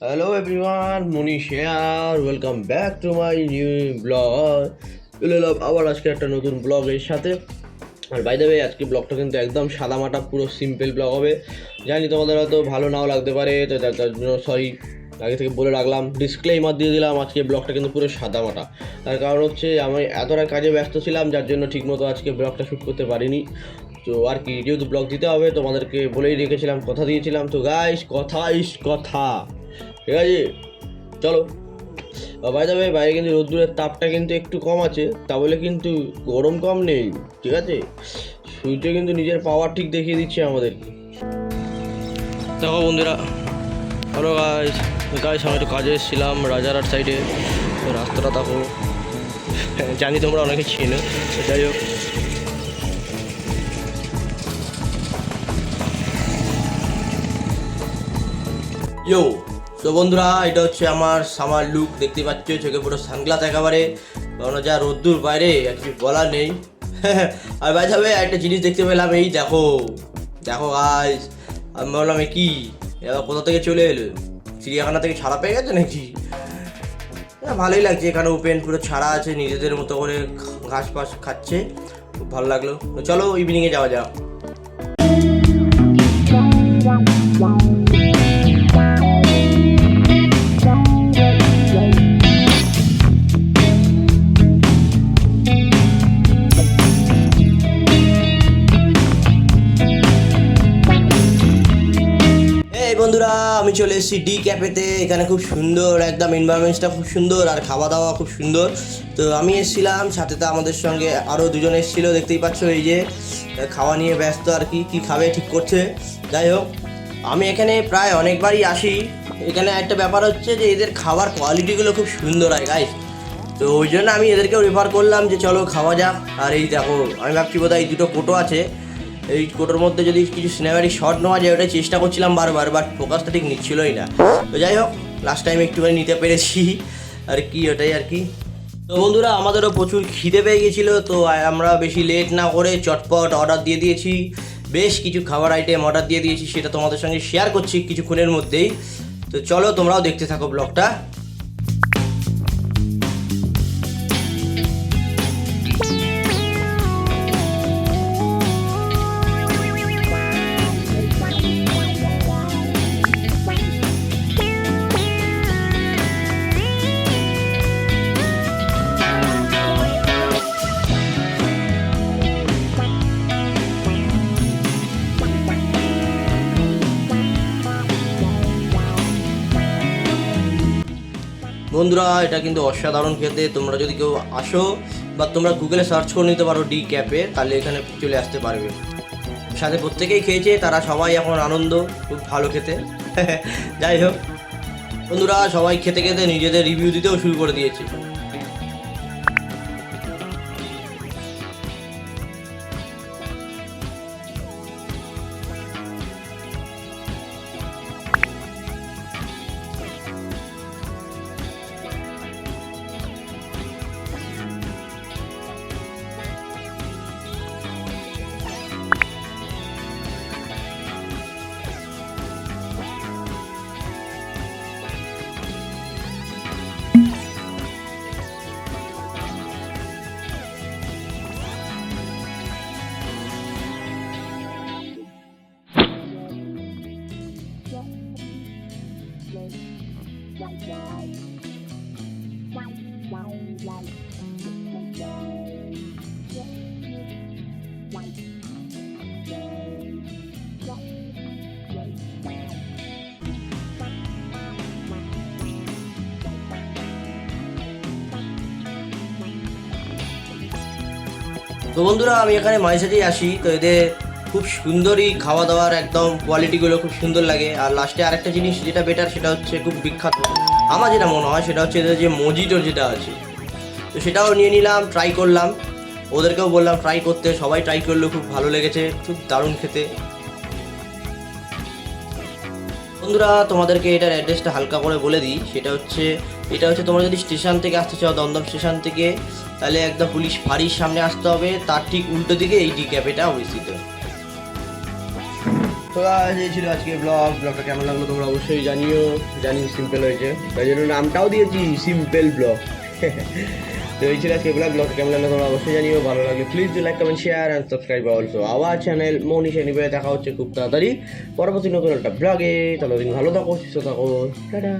Hello everyone, Munish here. Welcome back to my new blog. আবার আজকে একটা নতুন ব্লগের সাথে। আর বাই দ্য ওয়ে আজকে ব্লগটা কিন্তু একদম সাদামাটা পুরো সিম্পল ব্লগ হবে। জানি তোমাদের হয়তো ভালো নাও লাগতে পারে, তো তার জন্য সরি আগে থেকে বলে রাখলাম, ডিসক্লেইমার দিয়ে দিলাম। আজকে ব্লগটা কিন্তু পুরো সাদামাটা। তার কারণ হচ্ছে আমি এতটা কাজে ব্যস্ত ছিলাম, যার জন্য ঠিকমতো আজকে ব্লগটা শ্যুট করতে পারিনি। তো আর কি, যেহেতু ব্লগ দিতে হবে তোমাদেরকে বলেই রেখেছিলাম, কথা দিয়েছিলাম। তো গাইস, কথা ঠিক আছে, চলো। বাই দ্য ওয়ে বাইরে কিন্তু রোদ্দুরের তাপটা কিন্তু একটু কম আছে, তা বলে কিন্তু গরম কম নেই, ঠিক আছে। সূর্য কিন্তু নিজের পাওয়ার ঠিক দেখিয়ে দিচ্ছে আমাদেরকে। দেখো বন্ধুরা, হ্যালো গাইস, আমি একটু কাজে এসেছিলাম রাজারহাট সাইডে। তো রাস্তাটা দেখো, জানি তোমরা অনেকে চেনো, যাই হোক। ইয়ো, তো বন্ধুরা, এটা হচ্ছে আমার সামার লুক। দেখতে পাচ্ছ, চোখে পুরো সানগ্লাস একেবারে, কারণ যা রোদ্দুর বাইরে আর কিছু বলার নেই। আর ভাই যাবে একটা জিনিস দেখতে পেলাম, এই দেখো দেখো গাইস। আমি বললাম কি, এবার কোথা থেকে চলে এলো? চিড়িয়াখানা থেকে ছাড়া পেয়ে গেছে নাকি? ভালোই লাগছে, এখানে ওপেন পুরো ছাড়া আছে, নিজেদের মতো করে ঘাস ফাস খাচ্ছে, খুব ভালো লাগলো। চলো ইভিনিংয়ে যাওয়া যাক। বন্ধুরা, আমি চলে এসেছি ডি ক্যাফেতে। এখানে খুব সুন্দর, একদম এনভায়রনমেন্টসটা খুব সুন্দর, আর খাওয়া দাওয়া খুব সুন্দর। তো আমি এসেছিলাম, সাথে তো আমাদের সঙ্গে আরও দুজন এসেছিলো, দেখতেই পাচ্ছ। এই যে খাওয়া নিয়ে ব্যস্ত আর কি, কী খাবে ঠিক করছে। যাই হোক, আমি এখানে প্রায় অনেকবারই আসি। এখানে একটা ব্যাপার হচ্ছে যে এদের খাবার কোয়ালিটিগুলো খুব সুন্দর হয় গাইস। তো ওই জন্য আমি এদেরকেও রেফার করলাম যে চলো খাওয়া যাক। আর এই দেখো, আমি ভাবছি বোধহয় এই দুটো কোটো আছে, এই কোটোর মধ্যে যদি কিছু সিনেমাটিক শট নেওয়া যায়, ওটাই চেষ্টা করছিলাম বারবার, বাট ফোকাসটা ঠিক নিচ্ছিলই না। তো যাই হোক, লাস্ট টাইম একটুখানি নিতে পেরেছি আর কি, ওটাই আর কি। তো বন্ধুরা, আমাদেরও প্রচুর খিদে পেয়ে গেছিলো, তো আমরা বেশি লেট না করে চটপট অর্ডার দিয়ে দিয়েছি। বেশ কিছু খাবার আইটেম অর্ডার দিয়ে দিয়েছি, সেটা তোমাদের সঙ্গে শেয়ার করছি কিছুক্ষণের মধ্যেই। তো চলো তোমরাও দেখতে থাকো ব্লগটা। বন্ধুরা, এটা কিন্তু অসাধারণ খেতে। তোমরা যদি কেউ আসো বা তোমরা গুগলে সার্চ করে নিতে পারো ডি ক্যাফে, তাহলে এখানে চলে আসতে পারবে। সাথে প্রত্যেকেই খেয়েছে, তারা সবাই এখন আনন্দ, খুব ভালো খেতে। যাই হোক বন্ধুরা, সবাই খেতে খেতে নিজেদের রিভিউ দিতেও শুরু করে দিয়েছে। তো বন্ধুরা, আমি এখানে মাঝে সাঝেই আসি, তো এদের খুব সুন্দরই খাওয়া দাওয়ার একদম কোয়ালিটিগুলো খুব সুন্দর লাগে। আর লাস্টে আরেকটা জিনিস যেটা বেটার, সেটা হচ্ছে খুব বিখ্যাত আমার যেটা মনে হয়, সেটা হচ্ছে এদের যে মজিটো যেটা আছে, তো সেটাও নিয়ে নিলাম, ট্রাই করলাম। ওদেরকেও বললাম ট্রাই করতে, সবাই ট্রাই করলো, খুব ভালো লেগেছে, খুব দারুণ খেতে। বন্ধুরা, তোমাদেরকে এটার অ্যাড্রেসটা হালকা করে বলে দিই। এটা হচ্ছে তোমরা যদি স্টেশন থেকে আসতে চাও, দমদম স্টেশন থেকে, তাহলে একদম পুলিশ ফাঁড়ির সামনে আসতে হবে, তার ঠিক উল্টো দিকে এই ডি ক্যাফেটা অবস্থিত। তো এই ছিল আজকে ব্লগটা কেমন লাগলো তোমরা অবশ্যই জানিও। জানি সিম্পল হয়েছে, তাই জন্য নামটাও দিয়েছি সিম্পল ব্লগ। তো এই ছিল আজকে ব্লগটা কেমন লাগলো তোমরা অবশ্যই জানিও। ভালো লাগলে please do like comment share and subscribe also our channel Manish anyway. দেখা হচ্ছে খুব তাড়াতাড়ি পরবর্তী নতুন একটা ব্লগে। ততদিন ভালো থাকো, সুস্থ থাকো, টাটা।